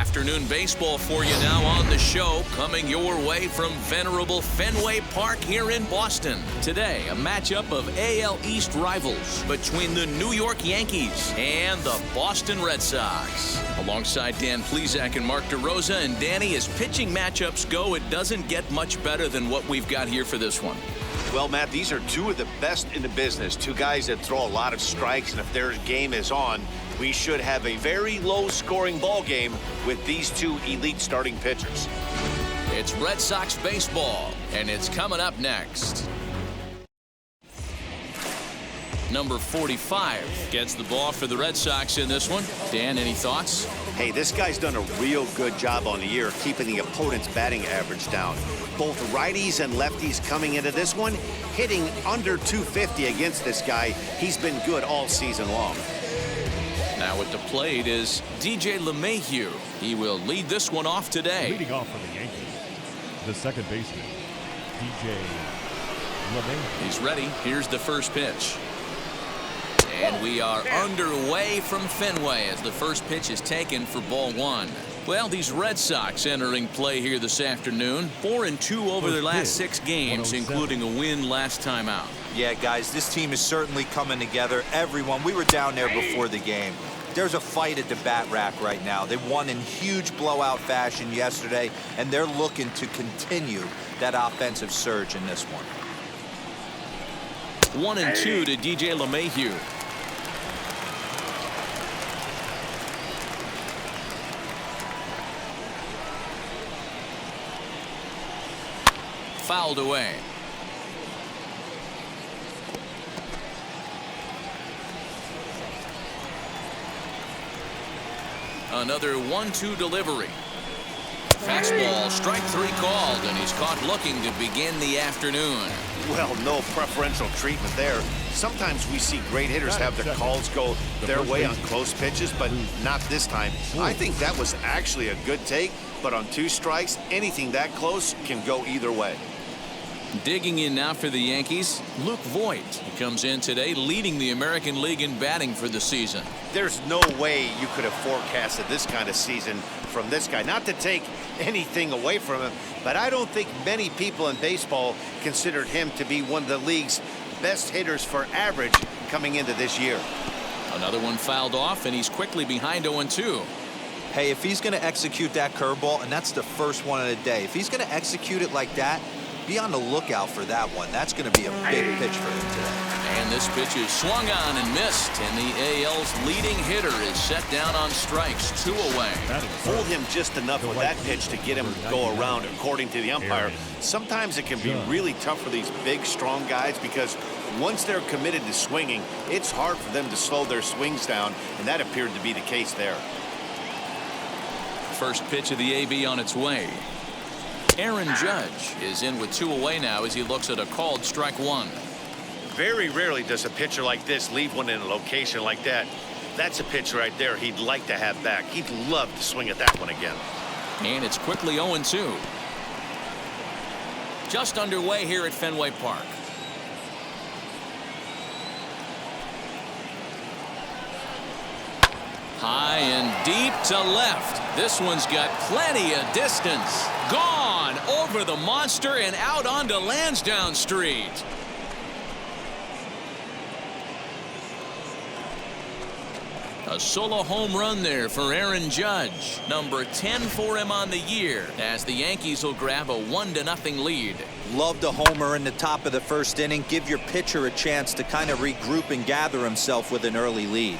Afternoon baseball for you now on the show, coming your way from venerable Fenway Park here in Boston. Today, a matchup of AL East rivals between the New York Yankees and the Boston Red Sox. Alongside Dan Plesac and Mark DeRosa, and Danny, as pitching matchups go, it doesn't get much better than what we've got here for this one. Well, Matt, these are two of the best in the business. Two guys that throw a lot of strikes, and if their game is on, we should have a very low-scoring ball game with these two elite starting pitchers. It's Red Sox baseball, and it's coming up next. Number 45 gets the ball for the Red Sox in this one. Dan, any thoughts? Hey, this guy's done a real good job on the year keeping the opponent's batting average down. Both righties and lefties coming into this one, hitting under 250 against this guy. He's been good all season long. Now at the plate is DJ LeMahieu. He will lead this one off today. Leading off for the Yankees, the second baseman, DJ LeMahieu. He's ready. Here's the first pitch. And we are underway from Fenway as the first pitch is taken for ball one. Well, these Red Sox entering play here this afternoon. 4-2 over their last 6 games, including a win last time out. Yeah, guys, this team is certainly coming together. Everyone, we were down there before the game. There's a fight at the bat rack right now. They won in huge blowout fashion yesterday, and they're looking to continue that offensive surge in this one. 1-2 to DJ LeMahieu. Fouled away. Another 1-2 delivery. Fastball, strike 3 called, and he's caught looking to begin the afternoon. Well, no preferential treatment there. Sometimes we see great hitters have their calls go their way on close pitches, but not this time. I think that was actually a good take, but on 2 strikes, anything that close can go either way. Digging in now for the Yankees, Luke Voight. He comes in today leading the American League in batting for the season. There's no way you could have forecasted this kind of season from this guy. Not to take anything away from him, but I don't think many people in baseball considered him to be one of the league's best hitters for average coming into this year. Another one fouled off, and he's quickly behind 0-2. Hey, if he's going to execute that curveball, and that's the first one of the day, if he's going to execute it like that, be on the lookout for that one. That's going to be a big pitch for him today. And this pitch is swung on and missed, and the AL's leading hitter is set down on strikes, 2 away. Fooled him just enough with that pitch to get him to go around, according to the umpire. Sometimes it can be really tough for these big, strong guys because once they're committed to swinging, it's hard for them to slow their swings down, and that appeared to be the case there. First pitch of the AB on its way. Aaron Judge is in with 2 away now as he looks at a called strike 1. Very rarely does a pitcher like this leave one in a location like that. That's a pitch right there he'd like to have back. He'd love to swing at that one again. And it's quickly 0-2. Just underway here at Fenway Park. High and deep to left. This one's got plenty of distance. Gone over the monster and out onto Lansdowne Street. A solo home run there for Aaron Judge. Number 10 for him on the year as the Yankees will grab a 1-0 lead. Love the homer in the top of the first inning. Give your pitcher a chance to kind of regroup and gather himself with an early lead.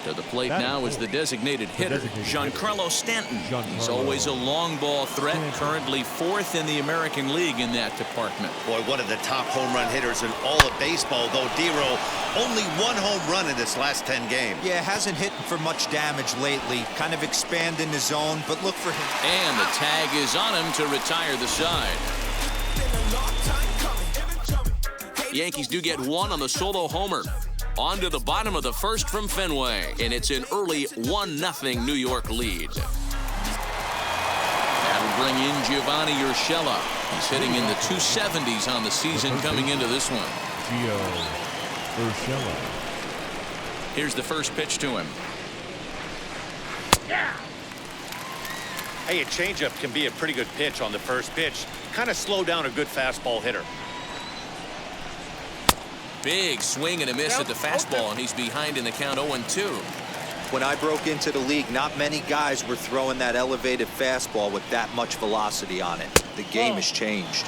To the plate now is the designated hitter, Giancarlo Stanton. He's always a long ball threat, currently 4th in the American League in that department. Boy, one of the top home run hitters in all of baseball, though, D-Row, only 1 home run in this last 10 games. Yeah, hasn't hit for much damage lately. Kind of expanding the zone, but look for him. And the tag is on him to retire the side. Yankees do get 1 on the solo homer. On to the bottom of the first from Fenway, and it's an early 1-0 New York lead. That'll bring in Giovanni Urshela. He's hitting in the 270s on the season coming into this one. Urshela. Here's the first pitch to him. Hey, a changeup can be a pretty good pitch on the first pitch. Kind of slow down a good fastball hitter. Big swing and a miss at the fastball, and he's behind in the count 0-2. When I broke into the league, not many guys were throwing that elevated fastball with that much velocity on it. The game has changed.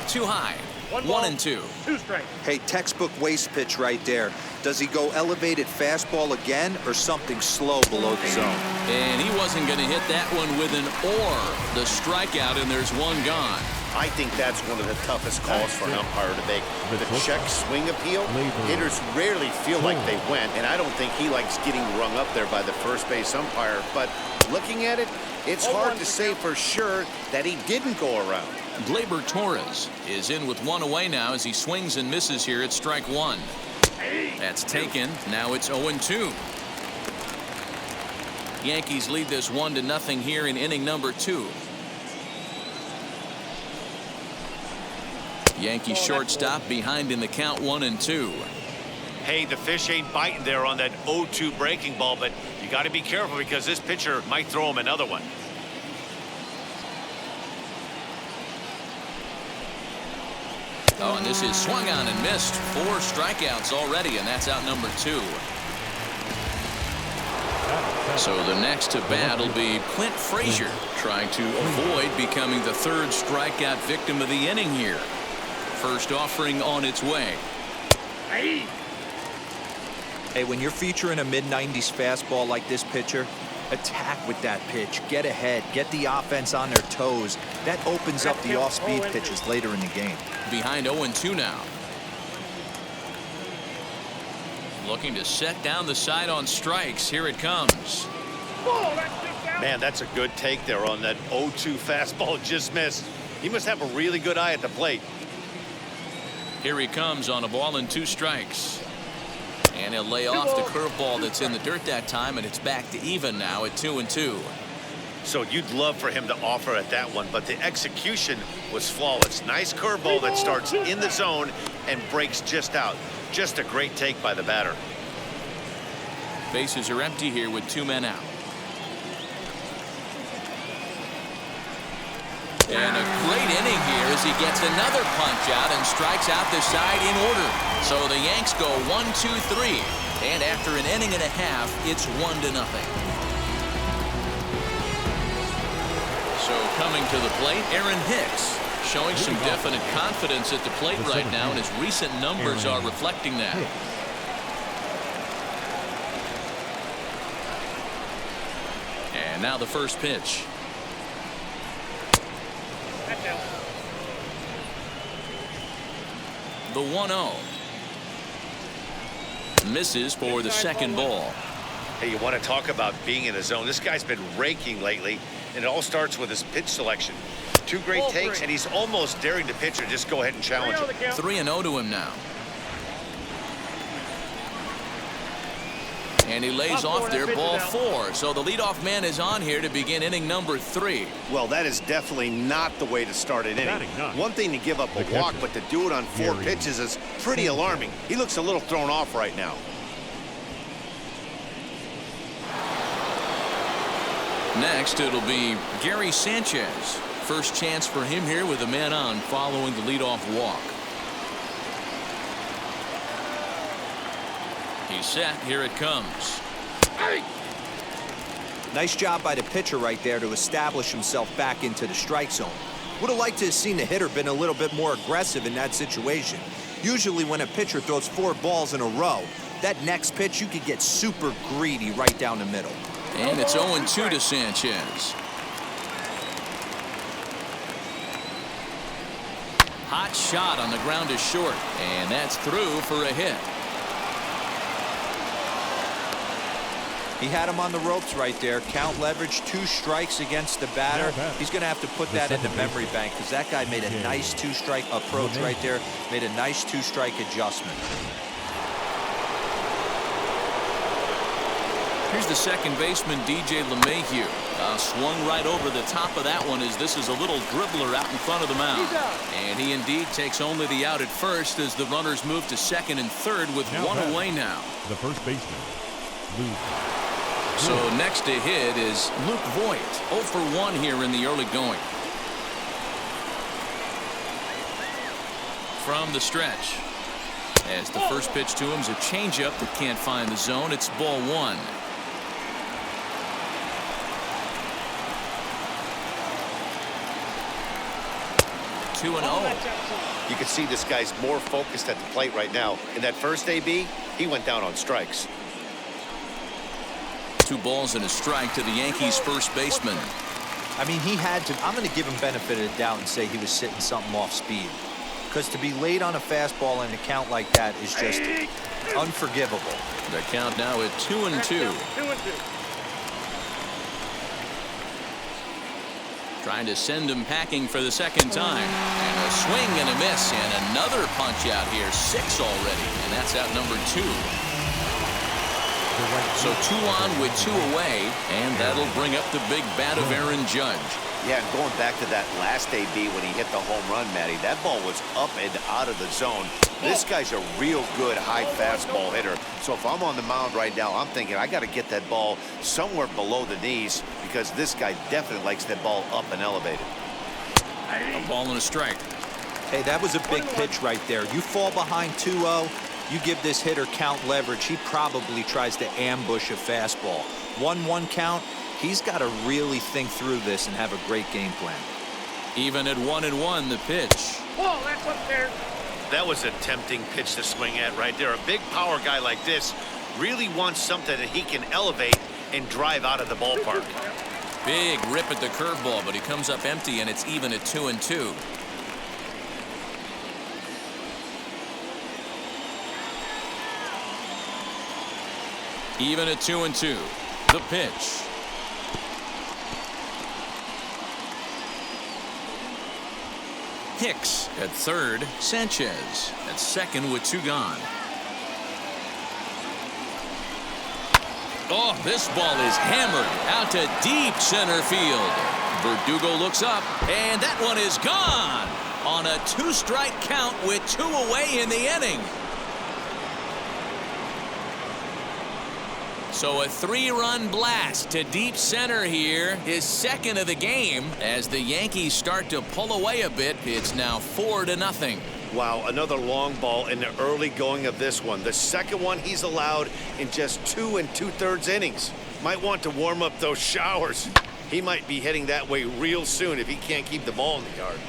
Too high. 1-2. 2 strikes. Hey, textbook waste pitch right there. Does he go elevated fastball again or something slow below the zone? And he wasn't going to hit that one with an or. The strikeout, and there's one gone. I think that's one of the toughest calls for an umpire to make. The check swing appeal, hitters rarely feel like they went, and I don't think he likes getting rung up there by the first base umpire. But looking at it, it's hard to say for sure that he didn't go around. Gleyber Torres is in with one away now as he swings and misses here at strike one. That's taken. Now it's 0-2. Yankees lead this 1-0 here in inning number 2. Yankee shortstop behind in the count 1-2. Hey, the fish ain't biting there on that 0-2 breaking ball, but you got to be careful because this pitcher might throw him another one. Oh, and this is swung on and missed. 4 strikeouts already, and that's out number 2. So the next to bat will be Clint Frazier, trying to avoid becoming the 3rd strikeout victim of the inning here. First offering on its way. Hey, when you're featuring a mid-90s fastball like this pitcher, attack with that pitch. Get ahead. Get the offense on their toes. That opens up the off-speed pitches later in the game. Behind 0-2 now. Looking to set down the side on strikes. Here it comes. Man, that's a good take there on that 0-2 fastball just missed. He must have a really good eye at the plate. Here he comes on a ball and 2 strikes. And he'll lay off the curveball that's in the dirt that time, and it's back to even now at 2-2. So you'd love for him to offer at that one, but the execution was flawless. Nice curveball that starts in the zone and breaks just out. Just a great take by the batter. Bases are empty here with 2 men out. And a great inning here as he gets another punch out and strikes out the side in order. So the Yanks go 1-2-3. And after an inning and a half, it's 1-0. So coming to the plate, Aaron Hicks, showing some definite confidence at the plate right now, and his recent numbers are reflecting that. And now the first pitch. The 1-0. Misses for the second ball. Hey, you want to talk about being in the zone. This guy's been raking lately, and it all starts with his pitch selection. 2 great takes, and he's almost daring the pitcher just go ahead and challenge him. 3-0 to him now. And he lays off there, ball 4. So the leadoff man is on here to begin inning number 3. Well, that is definitely not the way to start an inning. One thing to give up a walk, but to do it on 4 pitches is pretty alarming. He looks a little thrown off right now. Next, it'll be Gary Sanchez. First chance for him here with a man on following the leadoff walk. He's set. Here it comes. Nice job by the pitcher right there to establish himself back into the strike zone. Would have liked to have seen the hitter been a little bit more aggressive in that situation. Usually when a pitcher throws 4 balls in a row, that next pitch you could get super greedy right down the middle. And it's 0-2 to Sanchez. Hot shot on the ground is short, and that's through for a hit. He had him on the ropes right there. Count leverage, 2 strikes against the batter. He's going to have to put that in the memory bank because that guy made a nice 2-strike approach right there. Made a nice 2-strike adjustment. Here's the second baseman, DJ LeMahieu. Swung right over the top of that one as this is a little dribbler out in front of the mound. And he indeed takes only the out at first as the runners move to second and third with 1 away now. The first baseman, Luke. So next to hit is Luke Voight. 0 for 1 here in the early going. From the stretch. As the first pitch to him is a changeup that can't find the zone. It's ball 1. Two and 0. You can see this guy's more focused at the plate right now. In that first AB, he went down on strikes. 2 balls and a strike to the Yankees first baseman. I mean, he had to. I'm going to give him benefit of the doubt and say he was sitting something off speed. Because to be late on a fastball and a count like that is just unforgivable. The count now at 2-2. Trying to send him packing for the second time. And a swing and a miss and another punch out here. 6 already. And that's out number 2. So 2 on with 2 away. And that'll bring up the big bat of Aaron Judge. Yeah, and going back to that last AB when he hit the home run, Matty, that ball was up and out of the zone. This guy's a real good high fastball hitter. So if I'm on the mound right now, I'm thinking I got to get that ball somewhere below the knees because this guy definitely likes that ball up and elevated. A ball and a strike. Hey, that was a big pitch right there. You fall behind 2-0, you give this hitter count leverage. He probably tries to ambush a fastball. 1-1 count. He's got to really think through this and have a great game plan. Even at 1-1, the pitch. Whoa, that's up there. That was a tempting pitch to swing at right there. A big power guy like this really wants something that he can elevate and drive out of the ballpark. Big rip at the curveball, but he comes up empty, and it's even at 2-2. Even at 2-2. The pitch. Hicks at third. Sanchez at second with 2 gone. Oh, this ball is hammered out to deep center field. Verdugo looks up, and that one is gone on a 2-strike count with 2 away in the inning. So a 3-run blast to deep center here, his second of the game. As the Yankees start to pull away a bit, it's now 4-0. Wow, another long ball in the early going of this one. The second one he's allowed in just 2 2/3 innings. Might want to warm up those showers. He might be heading that way real soon if he can't keep the ball in the yard.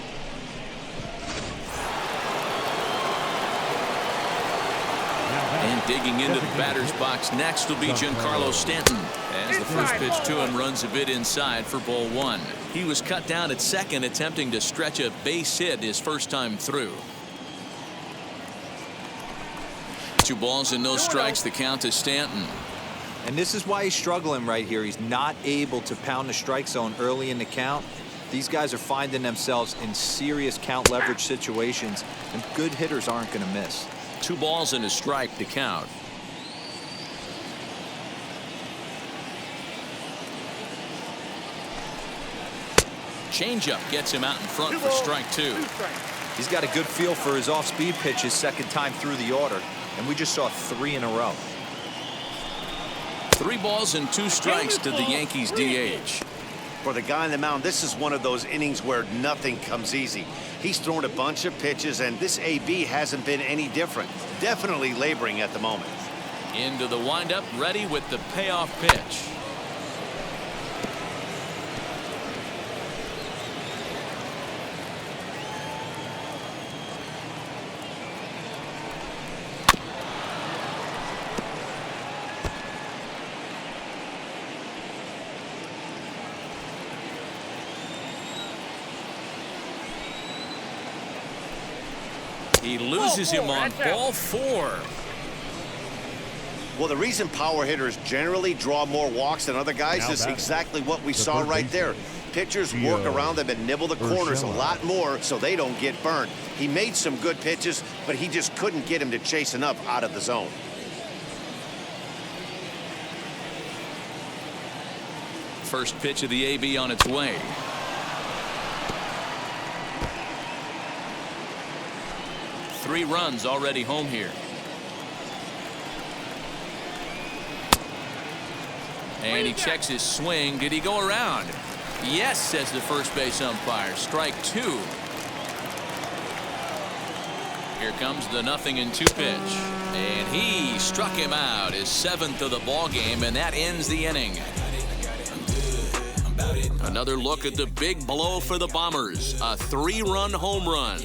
And digging into the batter's box next will be Giancarlo Stanton. As the first pitch to him runs a bit inside for ball 1. He was cut down at second, attempting to stretch a base hit his first time through. 2 balls and no strikes. The count to Stanton. And this is why he's struggling right here. He's not able to pound the strike zone early in the count. These guys are finding themselves in serious count leverage situations, and good hitters aren't going to miss. 2 balls and a strike to count. Changeup gets him out in front for strike 2. He's got a good feel for his off-speed pitch his second time through the order, and we just saw 3 in a row. 3 balls and 2 strikes to the Yankees DH. For the guy on the mound, this is one of those innings where nothing comes easy. He's thrown a bunch of pitches, and this AB hasn't been any different. Definitely laboring at the moment. Into the windup, ready with the payoff pitch. He loses him on ball 4. Well, the reason power hitters generally draw more walks than other guys is exactly what we saw right there. Pitchers work around them and nibble the corners a lot more so they don't get burned. He made some good pitches, but he just couldn't get him to chase enough out of the zone. First pitch of the AB on its way. Three runs already home here. And he checks his swing. Did he go around? Yes, says the first base umpire. Strike 2. Here comes the 0-2 pitch. And he struck him out, his 7th of the ball game, and that ends the inning. Another look at the big blow for the Bombers, a 3-run home run.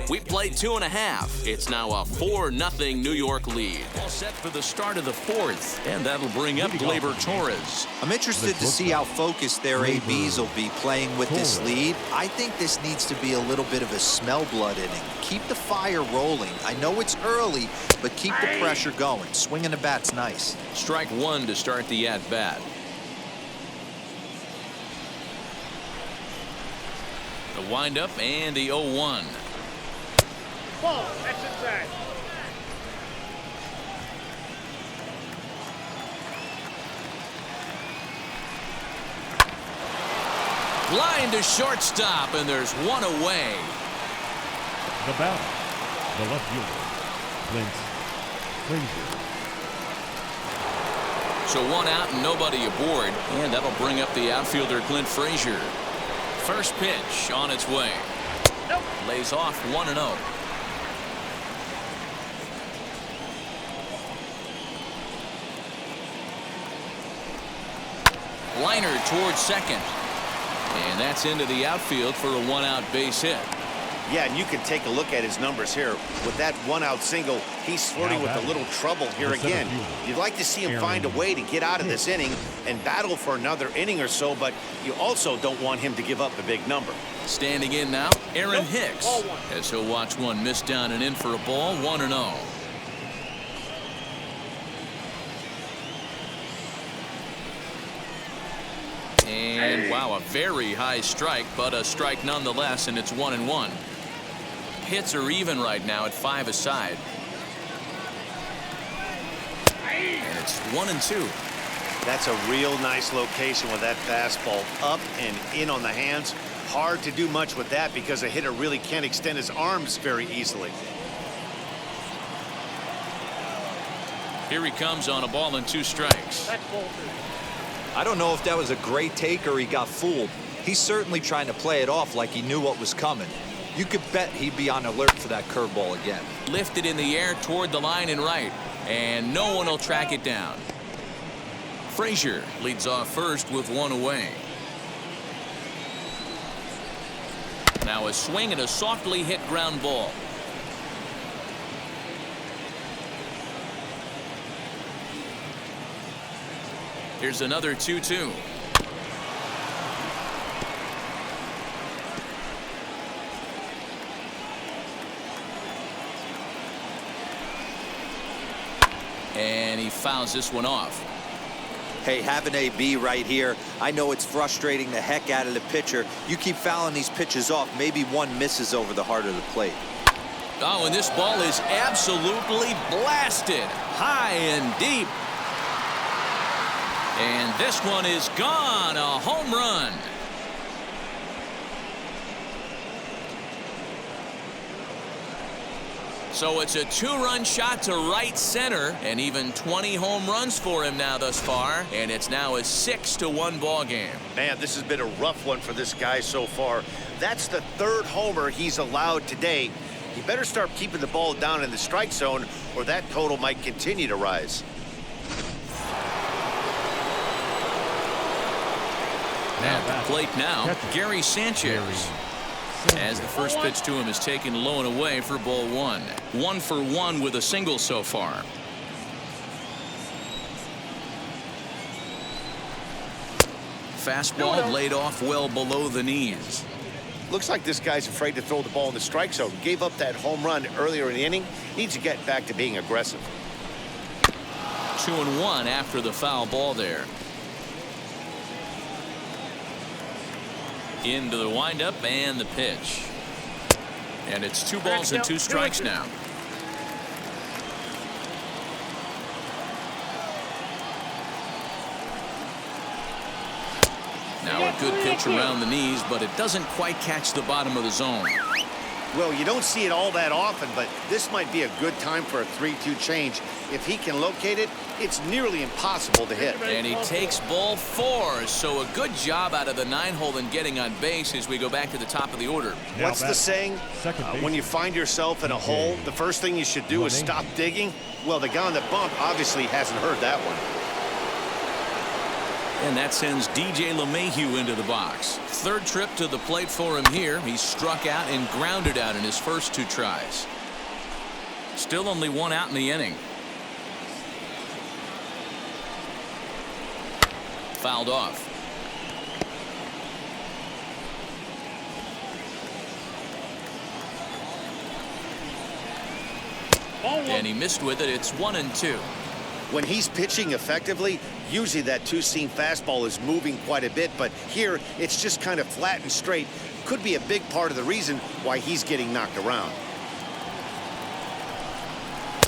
We played 2.5. It's now a 4-0 New York lead. All set for the start of the 4th, and that'll bring up Gleyber Torres. I'm interested to see how focused their ABs will be playing with this lead. I think this needs to be a little bit of a smell blood inning. Keep the fire rolling. I know it's early, but keep the pressure going. Swinging the bat's nice. Strike 1 to start the at-bat. The windup and the 0-1. Ball, that's inside. Line to shortstop, and there's one away. The batter, the left fielder, Clint Frazier. So 1 out and nobody aboard, and that'll bring up the outfielder Clint Frazier. First pitch on its way. Nope. Lays off 1-0. Liner towards second. And that's into the outfield for a 1-out base hit. Yeah, and you can take a look at his numbers here. With that 1-out single, he's flirting with a little trouble here again. You'd like to see him find a way to get out of this inning and battle for another inning or so, but you also don't want him to give up a big number. Standing in now, Aaron Hicks, as he'll watch one miss down and in for a ball, 1-0. And wow, a very high strike, but a strike nonetheless, and it's 1-1. Hits are even right now at 5 aside. And it's 1-2. That's a real nice location with that fastball up and in on the hands. Hard to do much with that because a hitter really can't extend his arms very easily. Here he comes on a ball and 2 strikes. That's ball 2. I don't know if that was a great take or he got fooled. He's certainly trying to play it off like he knew what was coming. You could bet he'd be on alert for that curveball again. Lifted in the air toward the line and right, and no one will track it down. Frazier leads off first with 1 away. Now a swing and a softly hit ground ball. Here's another 2-2. And he fouls this one off. Hey, have an AB right here. I know it's frustrating the heck out of the pitcher. You keep fouling these pitches off, maybe one misses over the heart of the plate. Oh, and this ball is absolutely blasted high and deep. And this one is gone, a home run. So it's a 2-run shot to right center, and even 20 home runs for him now thus far, and it's now a 6-1 ball game. Man, this has been a rough one for this guy so far. That's the 3rd homer he's allowed today. He better start keeping the ball down in the strike zone, or that total might continue to rise. At the plate now, Gary Sanchez. As the first pitch to him is taken low and away for ball 1. 1 for 1 with a single so far. Fastball laid off well below the knees. Looks like this guy's afraid to throw the ball in the strike zone. Gave up that home run earlier in the inning. Needs to get back to being aggressive. 2-1 after the foul ball there. Into the windup and the pitch. And it's 2 balls and 2 strikes now. Now a good pitch around the knees, but it doesn't quite catch the bottom of the zone. Well, you don't see it all that often, but this might be a good time for a 3-2 change. If he can locate it, it's nearly impossible to hit. And he takes ball 4, so a good job out of the 9-hole in getting on base as we go back to the top of the order. Now What's the saying? When you find yourself in a hole, the first thing you should do is stop digging. Well, the guy on the bump obviously hasn't heard that one. And that sends DJ LeMahieu into the box. Third trip to the plate for him here. He struck out and grounded out in his first 2 tries. Still only 1 out in the inning. Fouled off. And he missed with it. It's 1-2. When he's pitching effectively, usually that 2-seam fastball is moving quite a bit, but here it's just kind of flat and straight. Could be a big part of the reason why he's getting knocked around.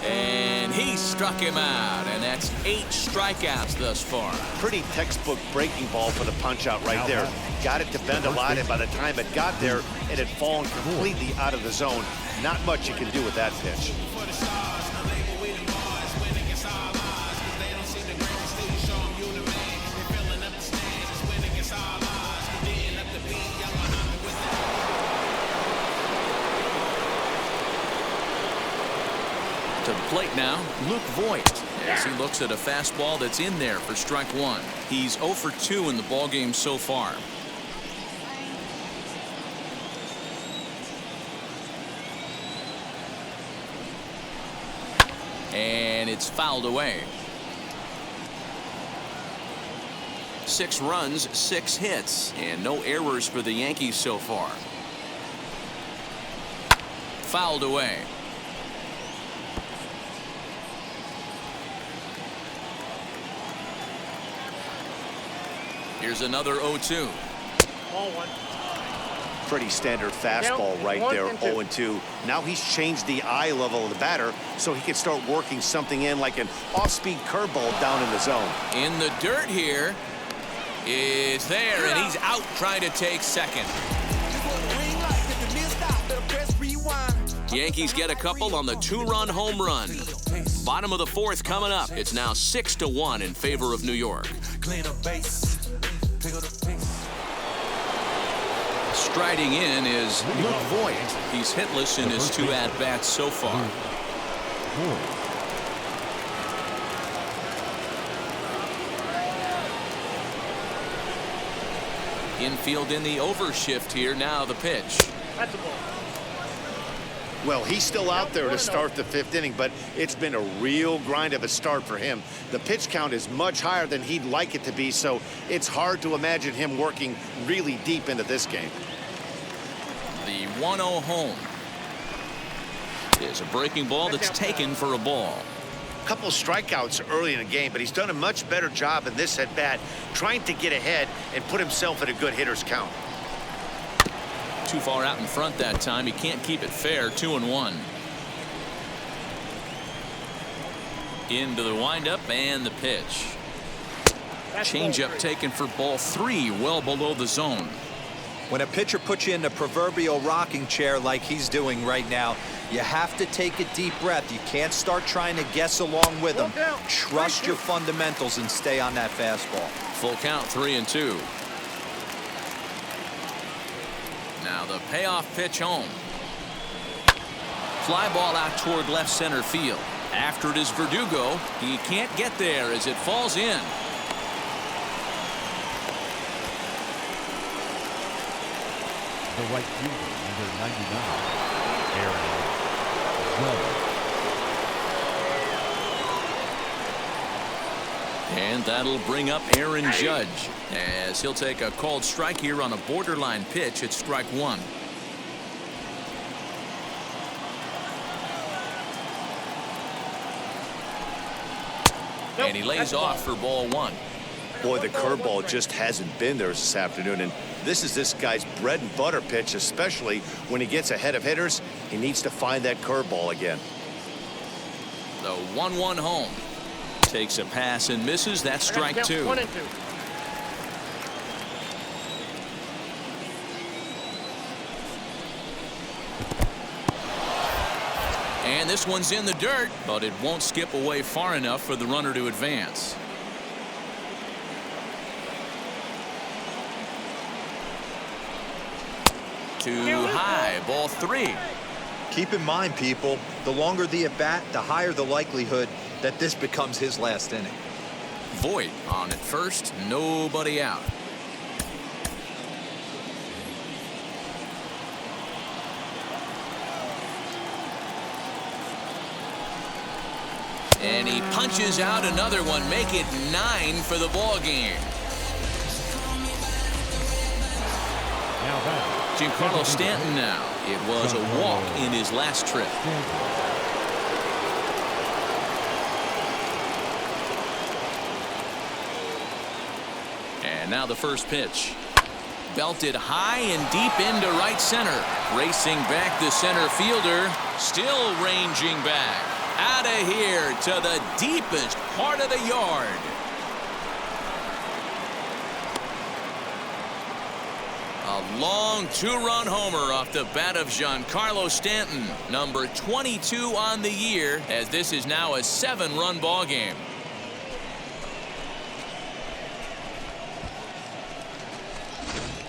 And he struck him out, and that's 8 strikeouts thus far. Pretty textbook breaking ball for the punch-out right there. Got it to bend a lot, and by the time it got there, it had fallen completely out of the zone. Not much you can do with that pitch. To the plate now, Voight, as he looks at a fastball that's in there for strike 1. He's 0 for 2 in the ballgame so far. And it's fouled away. 6 runs, 6 hits, and no errors for the Yankees so far. Fouled away. Here's another 0-2. Ball 1. Pretty standard fastball right there, 0-2. Now he's changed the eye level of the batter so he can start working something in like an off-speed curveball down in the zone. In the dirt here. It's there, and he's out trying to take second. Yankees get a couple on the 2-run home run. Bottom of the 4th coming up. It's now 6-1 in favor of New York. Striding in is Voight. He's hitless in his 2 at-bats so far. Infield in the overshift here. Now the pitch. That's a ball. Well, he's still out there to start the 5th inning, but it's been a real grind of a start for him. The pitch count is much higher than he'd like it to be, so it's hard to imagine him working really deep into this game. The 1-0 home is a breaking ball that's taken for a ball. A couple strikeouts early in the game, but he's done a much better job in this at-bat trying to get ahead and put himself at a good hitter's count. Too far out in front that time. He can't keep it fair. 2-1. Into the windup and the pitch. Changeup taken for ball 3, well below the zone. When a pitcher puts you in the proverbial rocking chair like he's doing right now, you have to take a deep breath. You can't start trying to guess along with him. Trust your fundamentals and stay on that fastball. Full count, 3-2. Now the payoff pitch home. Fly ball out toward left center field. After it is Verdugo. He can't get there as it falls in. The right fielder, number 99, Aaron Judge. And that'll bring up Aaron Judge as he'll take a called strike here on a borderline pitch at strike 1. And he lays off for ball 1. Boy, the curveball just hasn't been there this afternoon, and this is this guy's bread and butter pitch, especially when he gets ahead of hitters. He needs to find that curveball again. The 1-1 home. Takes a pass and misses. That's strike 2. 1-2. this one's in the dirt, but it won't skip away far enough for the runner to advance. Too high, ball 3. Keep in mind, people, the longer the at-bat, the higher the likelihood that this becomes his last inning. Voight on at first, nobody out. And he punches out another one, make it 9 for the ball game. Now back. Giancarlo Stanton now. It was a walk in his last trip. And now the first pitch. Belted high and deep into right center. Racing back the center fielder. Still ranging back. Out of here to the deepest part of the yard. A long 2-run homer off the bat of Giancarlo Stanton, number 22 on the year, as this is now a 7-run ball game.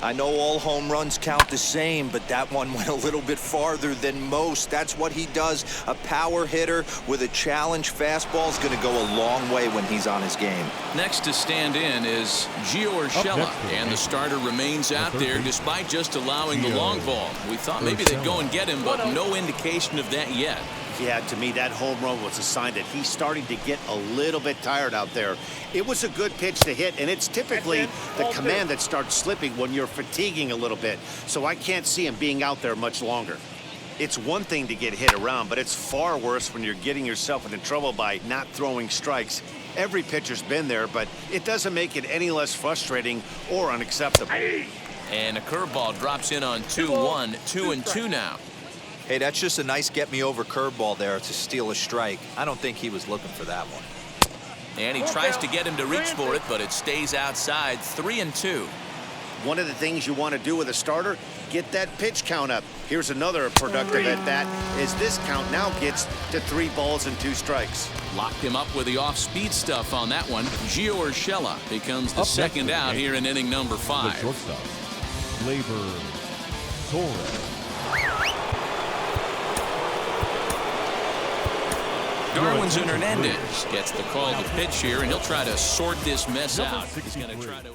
I know all home runs count the same, but that one went a little bit farther than most. That's what he does. A power hitter with a challenge fastball is going to go a long way when he's on his game. Next to stand in is Giancarlo, and the starter remains out there despite just allowing the long ball. We thought maybe they'd go and get him, but no indication of that yet. Yeah, to me, that home run was a sign that he's starting to get a little bit tired out there. It was a good pitch to hit, and it's typically the command that starts slipping when you're fatiguing a little bit. So I can't see him being out there much longer. It's one thing to get hit around, but it's far worse when you're getting yourself into trouble by not throwing strikes. Every pitcher's been there, but it doesn't make it any less frustrating or unacceptable. And a curveball drops in on 2-1, 2-2 now. Hey, that's just a nice get-me-over curveball there to steal a strike. I don't think he was looking for that one. And he tries to get him to reach for it, but it stays outside. 3-2. One of the things you want to do with a starter, get that pitch count up. Here's another productive at-bat, as this count now gets to 3 balls and 2 strikes. Locked him up with the off-speed stuff on that one. Giancarlo becomes the second out here in inning number 5. The shortstop, Gleyber Torres. Darwin's Hernandez gets the call to pitch here, and he'll try to sort this mess out. He's going to try to